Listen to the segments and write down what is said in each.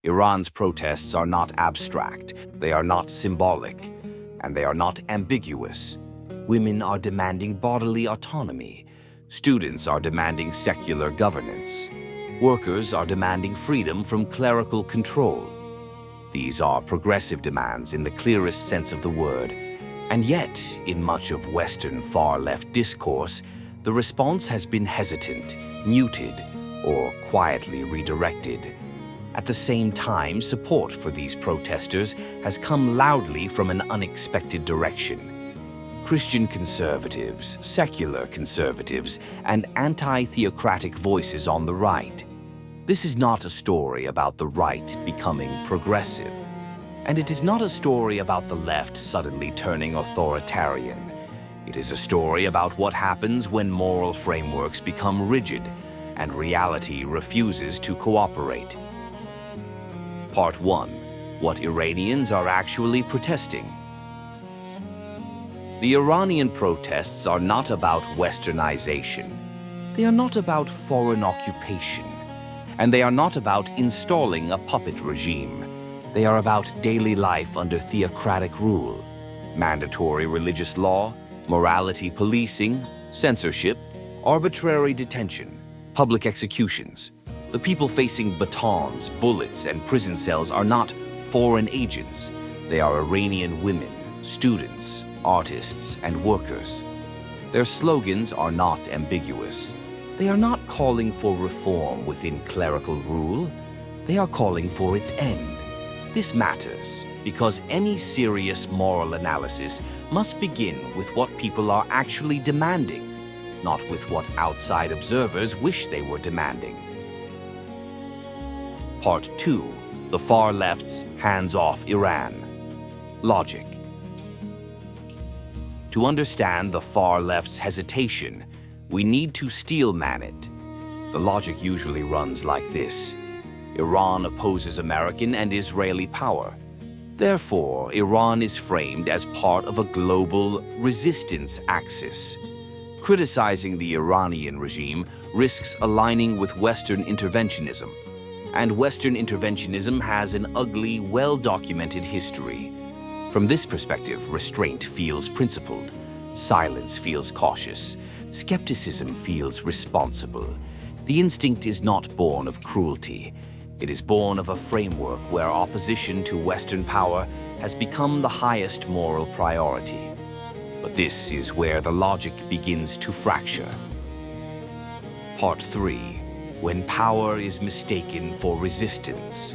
Iran's protests are not abstract, they are not symbolic, and they are not ambiguous. Women are demanding bodily autonomy. Students are demanding secular governance. Workers are demanding freedom from clerical control. These are progressive demands in the clearest sense of the word. And yet, in much of Western far-left discourse, the response has been hesitant, muted, or quietly redirected. At the same time, support for these protesters has come loudly from an unexpected direction. Christian conservatives, secular conservatives, and anti-theocratic voices on the right. This is not a story about the right becoming progressive. And it is not a story about the left suddenly turning authoritarian. It is a story about what happens when moral frameworks become rigid and reality refuses to cooperate. Part 1. What Iranians are actually protesting. The Iranian protests are not about westernization. They are not about foreign occupation. And they are not about installing a puppet regime. They are about daily life under theocratic rule, mandatory religious law, morality policing, censorship, arbitrary detention, public executions. The people facing batons, bullets, and prison cells are not foreign agents. They are Iranian women, students, artists, and workers. Their slogans are not ambiguous. They are not calling for reform within clerical rule. They are calling for its end. This matters because any serious moral analysis must begin with what people are actually demanding, not with what outside observers wish they were demanding. Part 2. The far left's hands-off Iran. Logic. To understand the far left's hesitation, we need to steelman it. The logic usually runs like this. Iran opposes American and Israeli power. Therefore, Iran is framed as part of a global resistance axis. Criticizing the Iranian regime risks aligning with Western interventionism. And Western interventionism has an ugly, well-documented history. From this perspective, restraint feels principled, silence feels cautious, skepticism feels responsible. The instinct is not born of cruelty. It is born of a framework where opposition to Western power has become the highest moral priority. But this is where the logic begins to fracture. Part 3. When power is mistaken for resistance.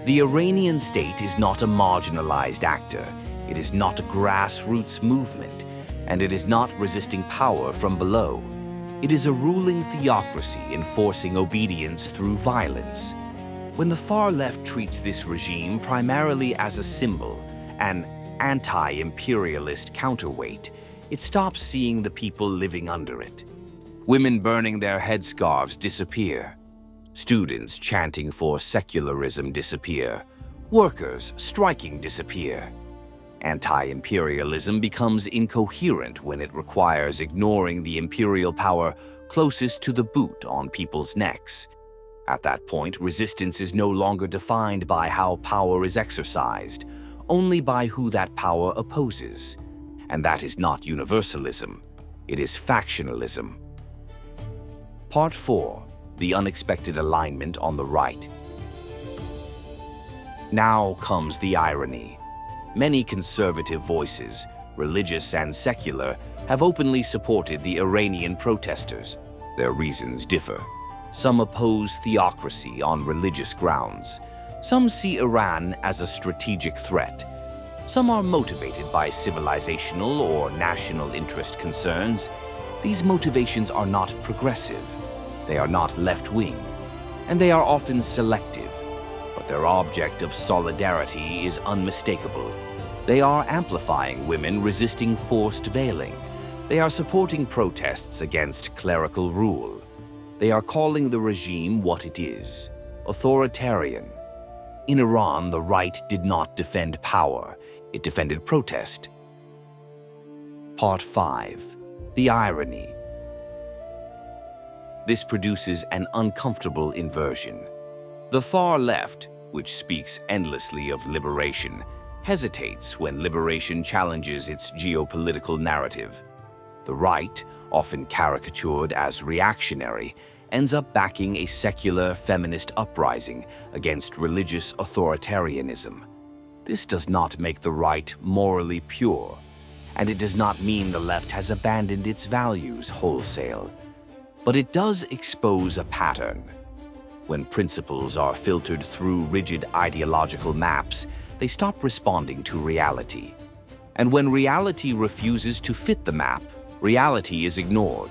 The Iranian state is not a marginalized actor. It is not a grassroots movement, and it is not resisting power from below. It is a ruling theocracy enforcing obedience through violence. When the far left treats this regime primarily as a symbol, an anti-imperialist counterweight, it stops seeing the people living under it. Women burning their headscarves disappear. Students chanting for secularism disappear. Workers striking disappear. Anti-imperialism becomes incoherent when it requires ignoring the imperial power closest to the boot on people's necks. At that point, resistance is no longer defined by how power is exercised, only by who that power opposes. And that is not universalism. It is factionalism. Part 4. The unexpected alignment on the right. Now comes the irony. Many conservative voices, religious and secular, have openly supported the Iranian protesters. Their reasons differ. Some oppose theocracy on religious grounds. Some see Iran as a strategic threat. Some are motivated by civilizational or national interest concerns. These motivations are not progressive. They are not left-wing, and they are often selective, but their object of solidarity is unmistakable. They are amplifying women resisting forced veiling. They are supporting protests against clerical rule. They are calling the regime what it is, authoritarian. In Iran, the right did not defend power, it defended protest. Part 5. The irony. This produces an uncomfortable inversion. The far left, which speaks endlessly of liberation, hesitates when liberation challenges its geopolitical narrative. The right, often caricatured as reactionary, ends up backing a secular feminist uprising against religious authoritarianism. This does not make the right morally pure, and it does not mean the left has abandoned its values wholesale. But it does expose a pattern. When principles are filtered through rigid ideological maps, they stop responding to reality. And when reality refuses to fit the map, reality is ignored.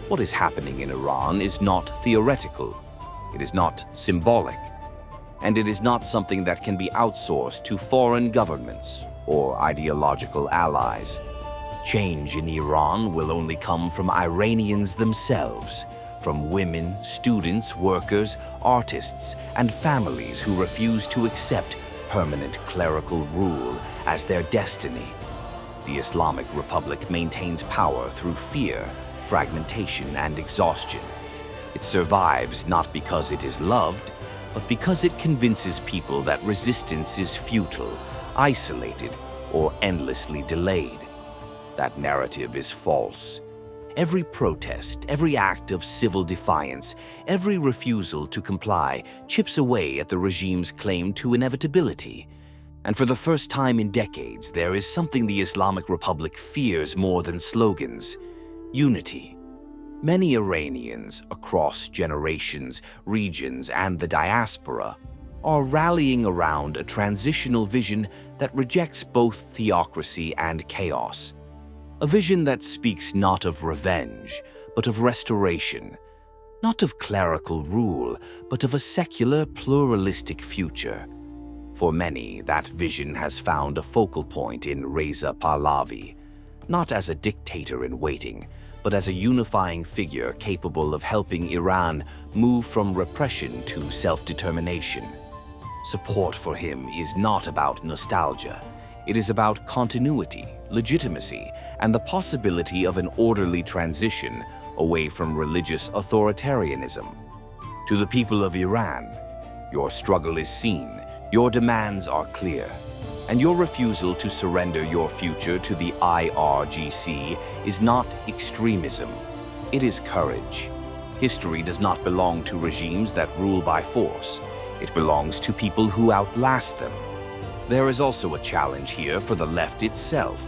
What is happening in Iran is not theoretical, it is not symbolic, and it is not something that can be outsourced to foreign governments or ideological allies. Change in Iran will only come from Iranians themselves, from women, students, workers, artists, and families who refuse to accept permanent clerical rule as their destiny. The Islamic Republic maintains power through fear, fragmentation, and exhaustion. It survives not because it is loved, but because it convinces people that resistance is futile, isolated, or endlessly delayed. That narrative is false. Every protest, every act of civil defiance, every refusal to comply chips away at the regime's claim to inevitability. And for the first time in decades, there is something the Islamic Republic fears more than slogans: unity. Many Iranians across generations, regions, and the diaspora are rallying around a transitional vision that rejects both theocracy and chaos. A vision that speaks not of revenge, but of restoration, not of clerical rule, but of a secular, pluralistic future. For many, that vision has found a focal point in Rezapahlavi, not as a dictator in waiting, but as a unifying figure capable of helping Iran move from repression to self-determination. Support for him is not about nostalgia. It is about continuity, legitimacy, and the possibility of an orderly transition away from religious authoritarianism. To the people of Iran, your struggle is seen, your demands are clear, and your refusal to surrender your future to the IRGC is not extremism, it is courage. History does not belong to regimes that rule by force. It belongs to people who outlast them. There is also a challenge here for the left itself.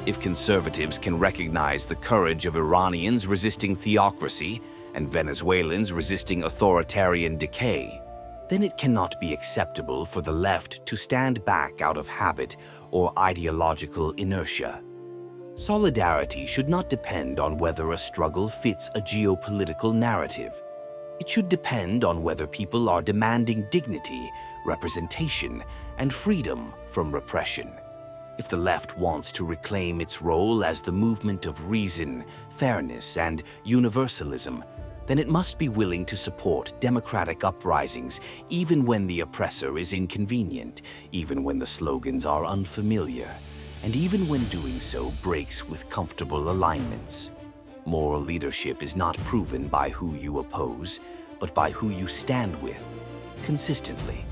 If conservatives can recognize the courage of Iranians resisting theocracy and Venezuelans resisting authoritarian decay, then it cannot be acceptable for the left to stand back out of habit or ideological inertia. Solidarity should not depend on whether a struggle fits a geopolitical narrative. It should depend on whether people are demanding dignity, representation, and freedom from repression. If the left wants to reclaim its role as the movement of reason, fairness, and universalism, then it must be willing to support democratic uprisings even when the oppressor is inconvenient, even when the slogans are unfamiliar, and even when doing so breaks with comfortable alignments. Moral leadership is not proven by who you oppose, but by who you stand with, consistently.